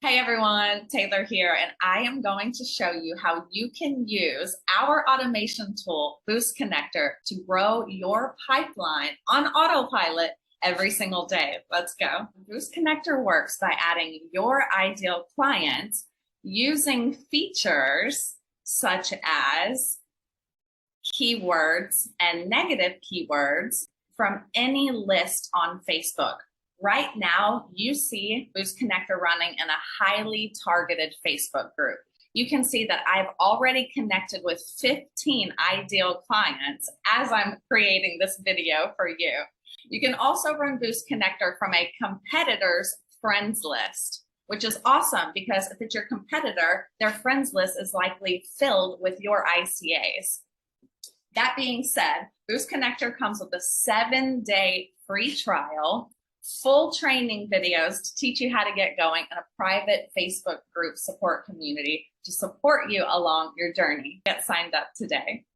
Hey everyone, Taylor here, and I am going to show you how you can use our automation tool, Boost Connector, to grow your pipeline on autopilot every single day. Let's go. Boost Connector works by adding your ideal client using features such as keywords and negative keywords from any list on Facebook. Right now, you see Boost Connector running in a highly targeted Facebook group. You can see that I've already connected with 15 ideal clients as I'm creating this video for you. You can also run Boost Connector from a competitor's friends list, which is awesome because if it's your competitor, their friends list is likely filled with your ICAs. That being said, Boost Connector comes with a 7-day free trial, full training videos to teach you how to get going, and a private Facebook group support community to support you along your journey. Get signed up today.